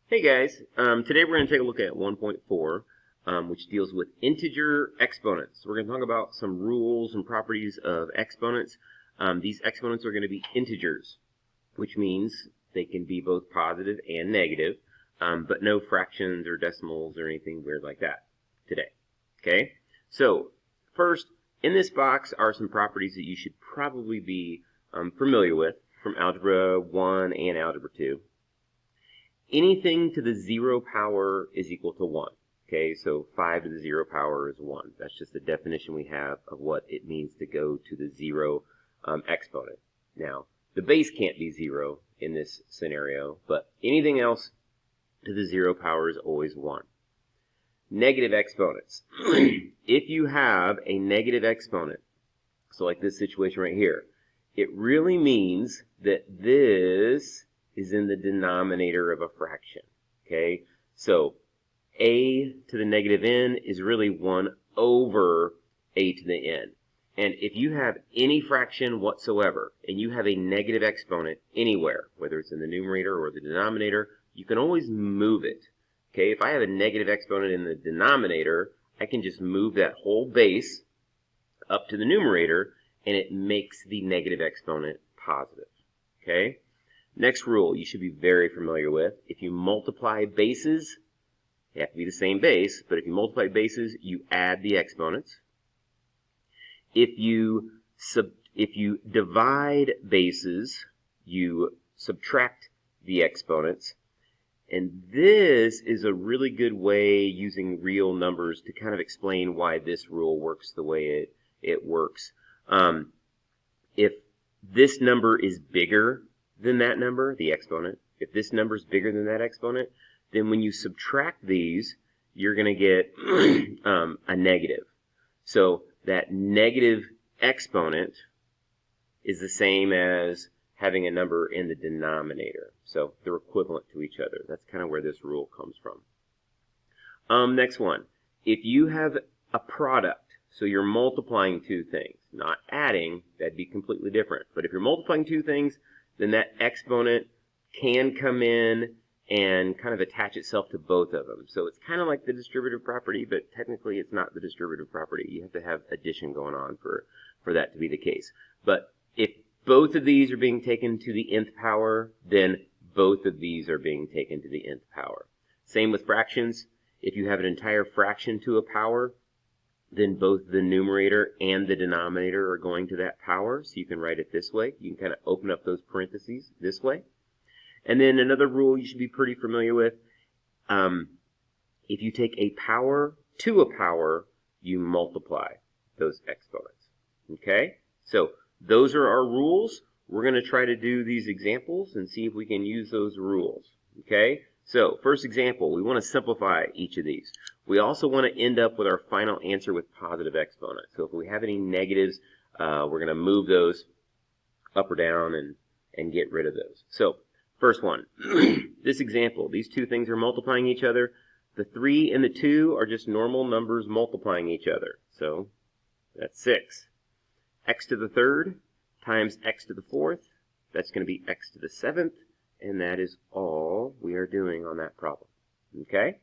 Hey guys, today we're going to take a look at 1.4, which deals with integer exponents. We're going to talk about some rules and properties of exponents. These exponents are going to be integers, which means they can be both positive and negative, but no fractions or decimals or anything weird like that today. Okay, so first, in this box are some properties that you should probably be familiar with from Algebra 1 and Algebra 2. Anything to the 0 power is equal to 1. Okay, so 5 to the 0 power is 1. That's just the definition we have of what it means to go to the 0 exponent. Now, the base can't be 0 in this scenario, but anything else to the 0 power is always 1. Negative exponents. If you have a negative exponent, so like this situation right here, it really means that this is in the denominator of a fraction. Okay, so a to the negative n is really 1 over a to the n. And if you have any fraction whatsoever, and you have a negative exponent anywhere, whether it's in the numerator or the denominator, you can always move it. Okay, if I have a negative exponent in the denominator, I can just move that whole base up to the numerator, and it makes the negative exponent positive. Okay? Next rule you should be very familiar with. If you multiply bases, they have to be the same base, but if you multiply bases, you add the exponents. If you divide bases, you subtract the exponents. And this is a really good way, using real numbers, to kind of explain why this rule works the way it works. If this number is bigger than that number, the exponent, if this number is bigger than that exponent, then when you subtract these, you're going to get a negative. So that negative exponent is the same as having a number in the denominator. So they're equivalent to each other. That's kind of where this rule comes from. Next one. If you have a product, so you're multiplying two things, not adding, that'd be completely different. But if you're multiplying two things, then that exponent can come in and kind of attach itself to both of them. So it's kind of like the distributive property, but technically it's not the distributive property. You have to have addition going on for that to be the case. But if both of these are being taken to the nth power, then both of these are being taken to the nth power. Same with fractions. If you have an entire fraction to a power, then both the numerator and the denominator are going to that power. So you can write it this way. You can kind of open up those parentheses this way. And then another rule you should be pretty familiar with. If you take a power to a power, you multiply those exponents. Okay? So those are our rules. We're going to try to do these examples and see if we can use those rules. Okay? So first example, we want to simplify each of these. We also want to end up with our final answer with positive exponents. So if we have any negatives, we're going to move those up or down and get rid of those. So first one, this example, these two things are multiplying each other. The 3 and the 2 are just normal numbers multiplying each other. So that's 6. X to the third times x to the fourth, that's going to be x to the seventh. And that is all we are doing on that problem. Okay?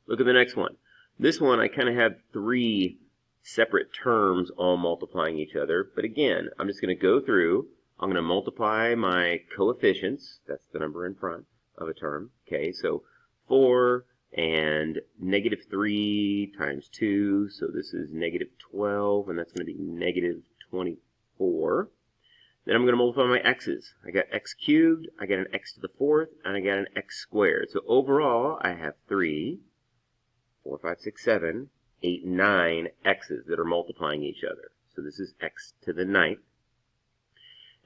Look at the next one. This one, I kind of have 3 separate terms all multiplying each other. But again, I'm just going to go through. I'm going to multiply my coefficients. That's the number in front of a term. Okay, so 4 and negative 3 times 2. So this is negative 12, and that's going to be negative 24. Then I'm going to multiply my x's. I got x cubed, I got an x to the fourth, and I got an x squared. So overall, I have 3, 4, 5, 6, 7, 8, 9 x's that are multiplying each other. So this is x to the ninth.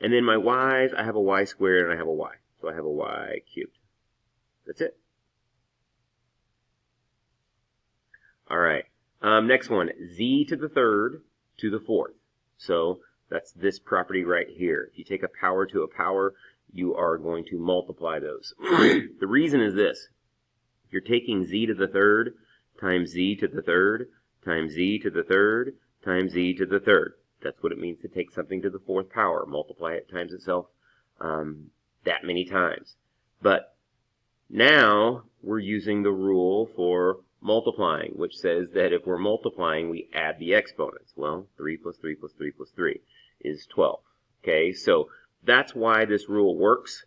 And then my y's, I have a y squared and I have a y. So I have a y cubed. That's it. All right. Next one, z to the third to the fourth. So that's this property right here. If you take a power to a power, you are going to multiply those. The reason is this. If you're taking z to the third times z to the third times z to the third times z to the third, that's what it means to take something to the fourth power. Multiply it times itself that many times. But Now we're using the rule for multiplying, which says that if we're multiplying, we add the exponents. Well, 3 plus 3 plus 3 plus 3 is 12. Okay, so that's why this rule works.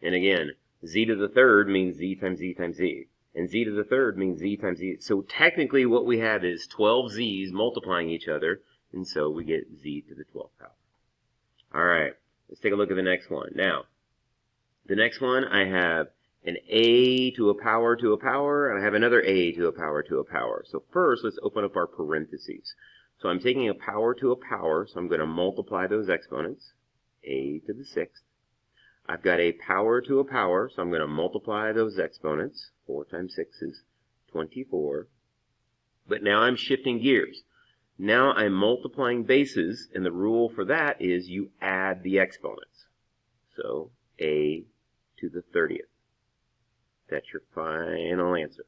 And again, z to the third means z times z times z. And z to the third means z times z. So technically what we have is 12 z's multiplying each other, and so we get z to the 12th power. All right, let's take a look at the next one. Now, the next one, I have an a to a power to a power, and I have another a to a power to a power. So first, let's open up our parentheses. So I'm taking a power to a power, so I'm going to multiply those exponents, a to the 6th. I've got a power to a power, so I'm going to multiply those exponents. 4 times 6 is 24. But now I'm shifting gears. Now I'm multiplying bases, and the rule for that is you add the exponents. So a to the 30th. That's your final answer.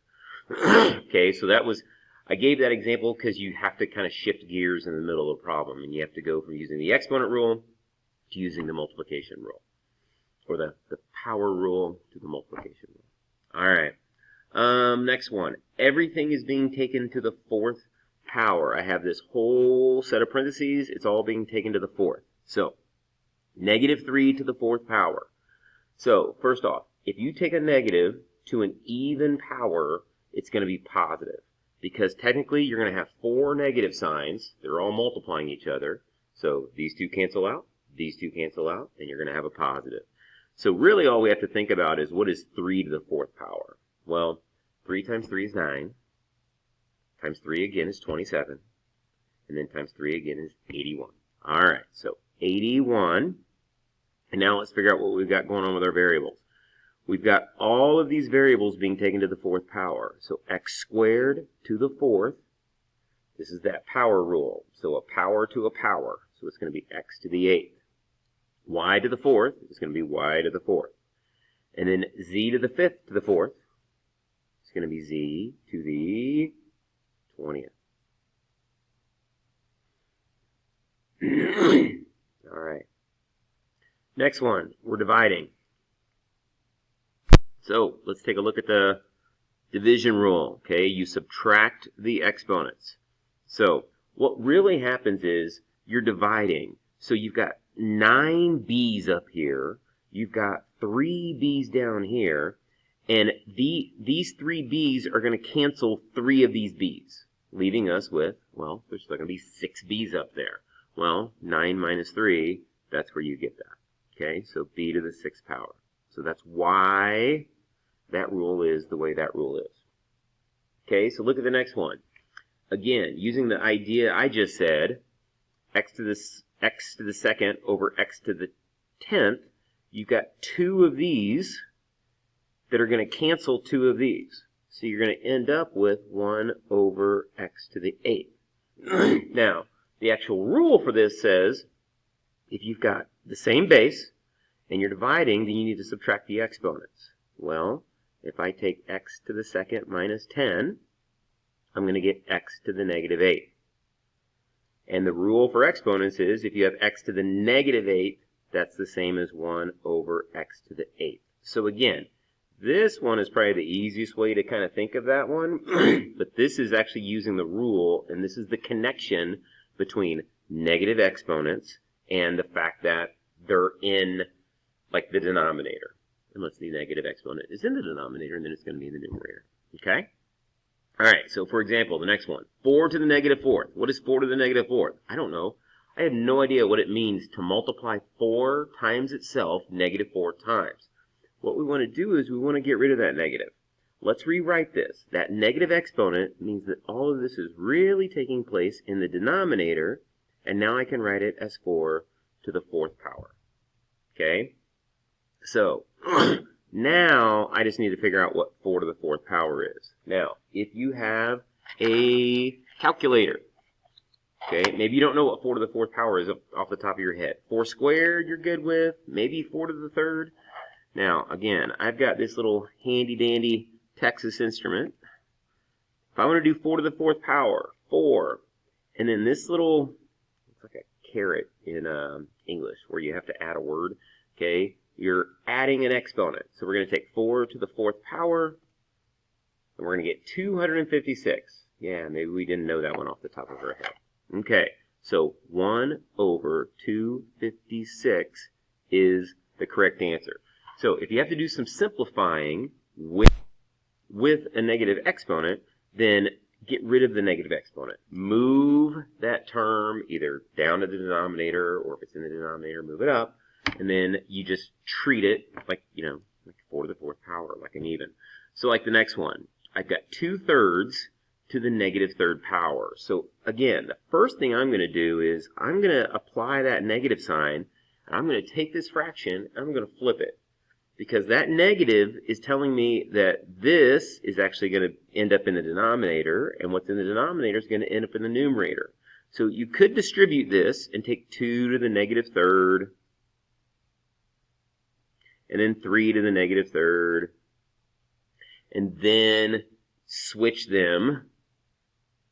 Okay, so that was, I gave that example because you have to kind of shift gears in the middle of a problem, and you have to go from using the exponent rule to using the multiplication rule, or the power rule to the multiplication rule. All right. Next one. Everything is being taken to the 4th power. I have this whole set of parentheses. It's all being taken to the 4th. So, -3 to the 4th power. So, first off, if you take a negative to an even power, it's going to be positive. Because technically, you're going to have 4 negative signs. They're all multiplying each other. So, these two cancel out, these two cancel out, and you're going to have a positive. So really all we have to think about is what is 3 to the 4th power? Well, 3 times 3 is 9, times 3 again is 27, and then times 3 again is 81. All right, so 81, and now let's figure out what we've got going on with our variables. We've got all of these variables being taken to the 4th power. So x squared to the 4th, this is that power rule. So a power to a power, so it's going to be x to the 8th. Y to the 4th is going to be y to the 4th. And then z to the 5th to the 4th is going to be z to the 20th. All right. Next one, we're dividing. So let's take a look at the division rule. Okay, you subtract the exponents. So what really happens is you're dividing. So you've got 9 b's up here, you've got 3 b's down here, and these 3 b's are going to cancel 3 of these b's, leaving us with, well, there's still going to be 6 b's up there. Well, 9 minus 3, that's where you get that. Okay, so b to the 6th power. So that's why that rule is the way that rule is. Okay, so look at the next one. Again, using the idea I just said, x to the 2nd over x to the 10th, you've got 2 of these that are going to cancel 2 of these. So you're going to end up with 1 over x to the 8th. Now, the actual rule for this says if you've got the same base and you're dividing, then you need to subtract the exponents. Well, if I take x to the 2nd minus 10, I'm going to get x to the -8. And the rule for exponents is if you have x to the -8, that's the same as 1 over x to the 8th. So again, this one is probably the easiest way to kind of think of that one. But this is actually using the rule, and this is the connection between negative exponents and the fact that they're in, like, the denominator. Unless the negative exponent is in the denominator, and then it's going to be in the numerator. Okay? All right, so for example, the next one, 4 to the -4th. What is 4 to the -4th? I don't know. I have no idea what it means to multiply 4 times itself -4 times. What we want to do is we want to get rid of that negative. Let's rewrite this. That negative exponent means that all of this is really taking place in the denominator, and now I can write it as 4 to the 4th power. Okay? So, now I just need to figure out what 4 to the 4th power is. Now, if you have a calculator, okay, maybe you don't know what 4 to the 4th power is off the top of your head. 4 squared you're good with, maybe 4 to the 3rd. Now, again, I've got this little handy-dandy Texas instrument. If I want to do 4 to the 4th power, 4, and then this little, it's like a caret in English, where you have to add a word. Okay, you're adding an exponent. So we're going to take 4 to the 4th power, and we're going to get 256. Yeah, maybe we didn't know that one off the top of our head. Okay, so 1 over 256 is the correct answer. So if you have to do some simplifying with a negative exponent, then get rid of the negative exponent. Move that term either down to the denominator, or if it's in the denominator, move it up. And then you just treat it like, like 4 to the 4th power, like an even. So like the next one, I've got 2/3 to the negative 3rd power. So again, the first thing I'm going to do is I'm going to apply that negative sign, and I'm going to take this fraction, and I'm going to flip it. Because that negative is telling me that this is actually going to end up in the denominator, and what's in the denominator is going to end up in the numerator. So you could distribute this and take 2 to the negative 3rd, and then 3 to the negative 3rd, and then switch them.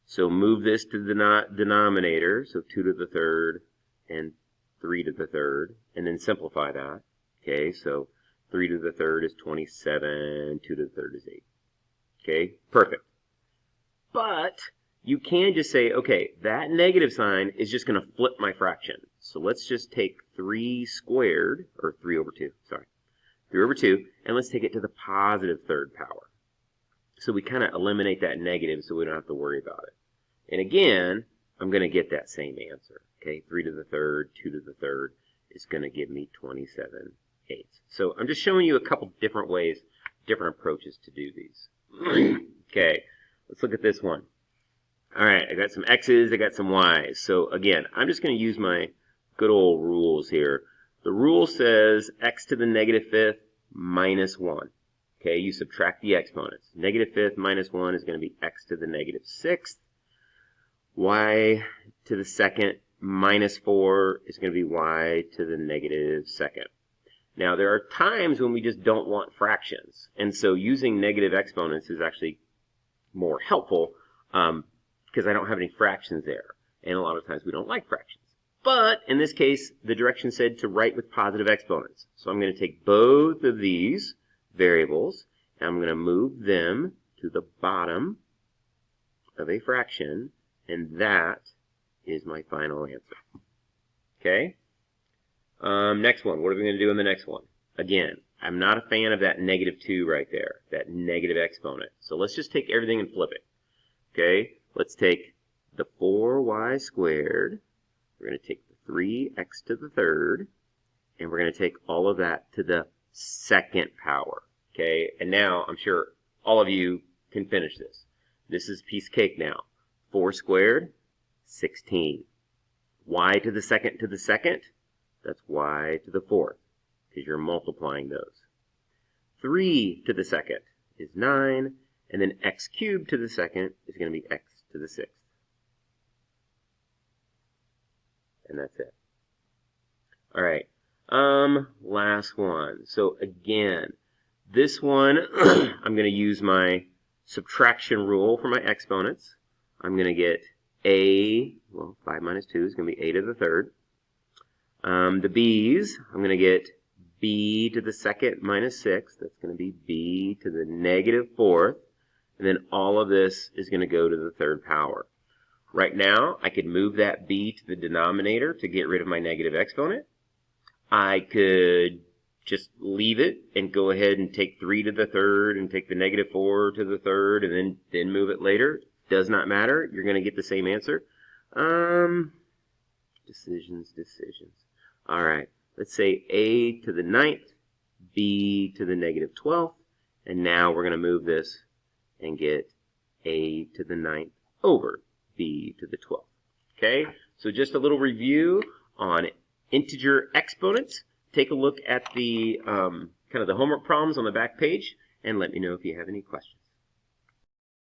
So move this to the denominator, so 2 to the 3rd and 3 to the 3rd, and then simplify that. Okay, so 3 to the 3rd is 27, 2 to the 3rd is 8. Okay, perfect. But you can just say, okay, that negative sign is just going to flip my fraction. So let's just take 3 squared, or 3 over 2, sorry. 3 over 2, and let's take it to the positive 3rd power. So we kind of eliminate that negative so we don't have to worry about it. And again, I'm going to get that same answer. Okay, 3 to the 3rd, 2 to the 3rd is going to give me 27/8. So I'm just showing you a couple different ways, different approaches to do these. Okay, let's look at this one. All right, I got some x's, I got some y's. So again, I'm just going to use my good old rules here. The rule says x to the negative 5th minus 1. Okay, you subtract the exponents. Negative 5th minus 1 is going to be x to the negative 6th. Y to the 2nd minus 4 is going to be y to the negative 2nd. Now, there are times when we just don't want fractions. And so using negative exponents is actually more helpful because I don't have any fractions there. And a lot of times we don't like fractions. But in this case, the direction said to write with positive exponents. So I'm going to take both of these variables, and I'm going to move them to the bottom of a fraction, and that is my final answer. Okay? Next one. What are we going to do in the next one? Again, I'm not a fan of that negative 2 right there, that negative exponent. So let's just take everything and flip it. Okay? Let's take the 4y squared. We're going to take the 3x to the 3rd, and we're going to take all of that to the 2nd power. Okay? And now I'm sure all of you can finish this. This is piece of cake now. 4 squared, 16. Y to the 2nd, that's y to the 4th, because you're multiplying those. 3 to the 2nd is 9, and then x cubed to the 2nd is going to be x to the 6th. And that's it. All right. Last one. So again, this one, I'm going to use my subtraction rule for my exponents. I'm going to get a, well, 5 minus 2 is going to be a to the 3rd. The b's, I'm going to get b to the 2nd minus 6. That's going to be b to the negative 4th. And then all of this is going to go to the 3rd power. Right now, I could move that b to the denominator to get rid of my negative exponent. I could just leave it and go ahead and take 3 to the 3rd and take the negative 4 to the 3rd and then move it later. Does not matter. You're going to get the same answer. Decisions. All right. Let's say a to the 9th, b to the negative 12th, and now we're going to move this and get a to the 9th over b to the 12th. Okay? So just a little review on integer exponents. Take a look at the kind of the homework problems on the back page, and let me know if you have any questions.